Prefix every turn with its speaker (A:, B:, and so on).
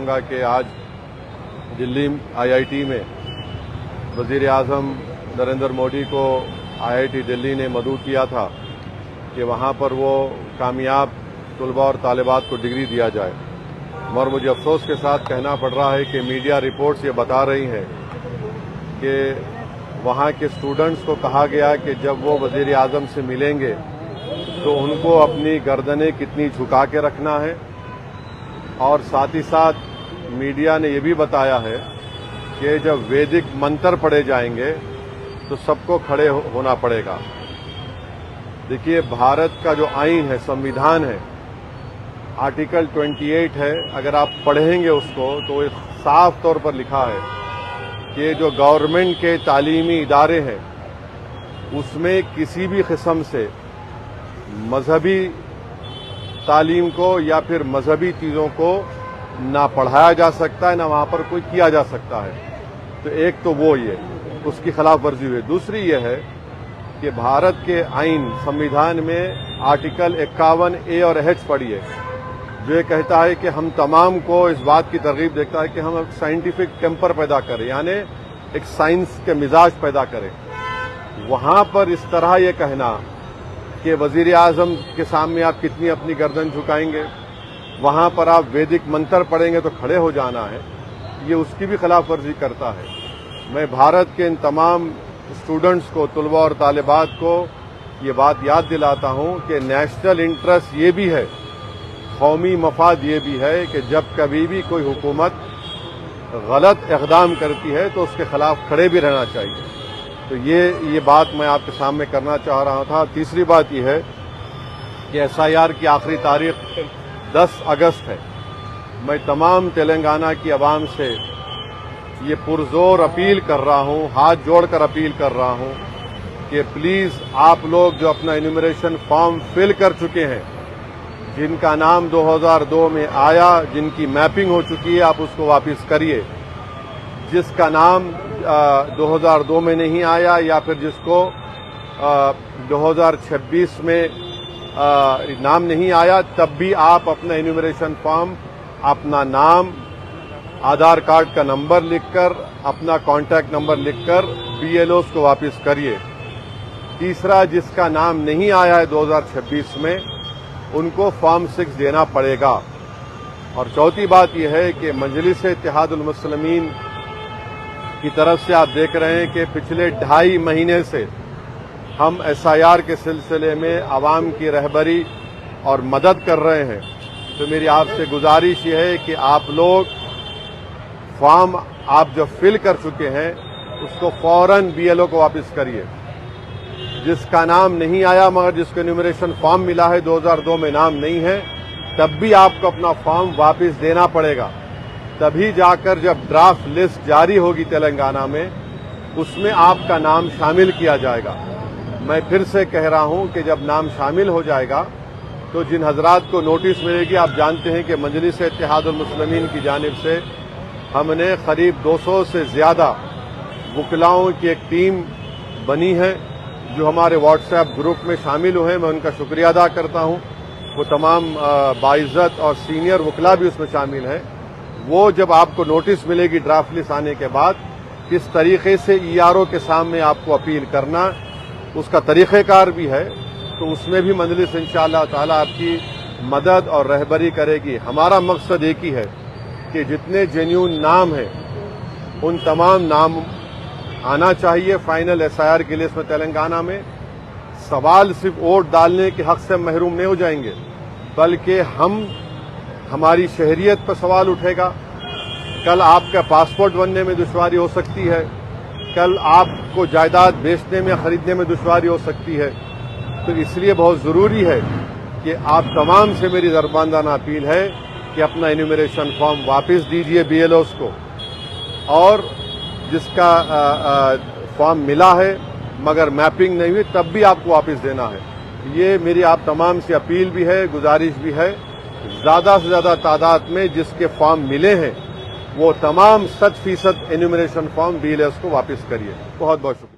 A: चाहूँगा कि आज दिल्ली IIT में वज़ीर आज़म नरेंद्र मोदी को IIT दिल्ली ने मदऊ किया था कि वहाँ पर वो कामयाब तलबा और तालिबात को डिग्री दिया जाए, मगर मुझे अफसोस के साथ कहना पड़ रहा है कि मीडिया रिपोर्ट्स ये बता रही हैं कि वहाँ के स्टूडेंट्स को कहा गया कि जब वो वज़ीर आज़म से मिलेंगे तो उनको अपनी गर्दनें कितनी झुका के रखना है, और साथ ही साथ मीडिया ने ये भी बताया है कि जब वैदिक मंत्र पढ़े जाएंगे तो सबको खड़े होना पड़ेगा। देखिए, भारत का जो आईन है, संविधान है, आर्टिकल 28 है, अगर आप पढ़ेंगे उसको तो साफ तौर पर लिखा है कि जो गवर्नमेंट के तालीमी इदारे हैं उसमें किसी भी किस्म से मजहबी तालीम को या फिर मजहबी चीज़ों को ना पढ़ाया जा सकता है, ना वहाँ पर कोई किया जा सकता है। तो एक तो वो ये उसकी खिलाफ वर्जी हुई। दूसरी ये है कि भारत के आइन संविधान में आर्टिकल 51A और H पढ़िए, जो ये कहता है कि हम तमाम को इस बात की तरगीब देता है कि हम एक साइंटिफिक टेम्पर पैदा करें, यानी एक साइंस के मिजाज पैदा करें। वहाँ पर इस तरह ये कहना कि वज़ीर आज़म के सामने आप कितनी अपनी गर्दन झुकाएंगे, वहाँ पर आप वैदिक मंत्र पढ़ेंगे तो खड़े हो जाना है, ये उसकी भी खिलाफ वर्जी करता है। मैं भारत के इन तमाम स्टूडेंट्स को, तलबा और तालिबात को ये बात याद दिलाता हूँ कि नेशनल इंटरेस्ट ये भी है, कौमी मफाद ये भी है कि जब कभी भी कोई हुकूमत गलत इक़दाम करती है तो उसके खिलाफ खड़े भी रहना चाहिए। तो ये बात मैं आपके सामने करना चाह रहा था। तीसरी बात यह है कि SIR की आखिरी तारीख 10 अगस्त है। मैं तमाम तेलंगाना की आवाम से ये पुरजोर अपील कर रहा हूँ, हाथ जोड़कर अपील कर रहा हूँ कि प्लीज़ आप लोग जो अपना एन्यूमरेशन फॉर्म फिल कर चुके हैं, जिनका नाम 2002 में आया, जिनकी मैपिंग हो चुकी है, आप उसको वापस करिए। जिसका नाम 2002 में नहीं आया या फिर जिसको 2026 में नाम नहीं आया, तब भी आप अपना एन्यूमरेशन फॉर्म, अपना नाम, आधार कार्ड का नंबर लिखकर, अपना कॉन्टैक्ट नंबर लिखकर BLOs को वापस करिए। तीसरा, जिसका नाम नहीं आया है 2026 में, उनको फॉर्म 6 देना पड़ेगा। और चौथी बात यह है कि मजलिस इत्तेहादुल मुस्लिमीन की तरफ से आप देख रहे हैं कि पिछले 2.5 महीने से हम SIR के सिलसिले में आवाम की रहबरी और मदद कर रहे हैं। तो मेरी आपसे गुजारिश ये है कि आप लोग फॉर्म आप जो फिल कर चुके हैं उसको फौरन BLO को वापस करिए। जिसका नाम नहीं आया मगर जिसको एन्यूमरेशन फॉर्म मिला है 2002 में नाम नहीं है, तब भी आपको अपना फॉर्म वापस देना पड़ेगा। तभी जाकर जब ड्राफ्ट लिस्ट जारी होगी तेलंगाना में, उसमें आपका नाम शामिल किया जाएगा। मैं फिर से कह रहा हूं कि जब नाम शामिल हो जाएगा तो जिन हजरात को नोटिस मिलेगी, आप जानते हैं कि मजलिस इत्तेहादुल मुस्लिमीन की जानिब से हमने करीब 200 से ज़्यादा वकलाओं की एक टीम बनी है जो हमारे व्हाट्सएप ग्रुप में शामिल हुए हैं। मैं उनका शुक्रिया अदा करता हूं। वो तमाम बाइज्जत और सीनियर वकला भी उसमें शामिल हैं। वो जब आपको नोटिस मिलेगी ड्राफ्ट लिस्ट आने के बाद, किस तरीके से ERO के सामने आपको अपील करना, उसका तरीक़ेकार भी है, तो उसमें भी मजलिस इंशाअल्लाह ताला आपकी मदद और रहबरी करेगी। हमारा मकसद एक ही है कि जितने जेन्युइन नाम हैं उन तमाम नाम आना चाहिए फाइनल SIR की लिस्ट में तेलंगाना में। सवाल सिर्फ वोट डालने के हक से महरूम नहीं हो जाएंगे, बल्कि हमारी शहरियत पर सवाल उठेगा। कल आपका पासपोर्ट बनने में दुश्वारी हो सकती है, कल आपको जायदाद बेचने में, खरीदने में दुश्वारी हो सकती है। तो इसलिए बहुत ज़रूरी है कि आप तमाम से मेरी दरबानदाना अपील है कि अपना एन्यूमरेशन फॉर्म वापस दीजिए BLOs को, और जिसका फॉर्म मिला है मगर मैपिंग नहीं हुई, तब भी आपको वापस देना है। ये मेरी आप तमाम से अपील भी है, गुजारिश भी है। ज़्यादा से ज़्यादा तादाद में जिसके फॉर्म मिले हैं वो तमाम 100% एन्यूमरेशन फॉर्म BLOs को वापस करिए। बहुत बहुत शुक्रिया।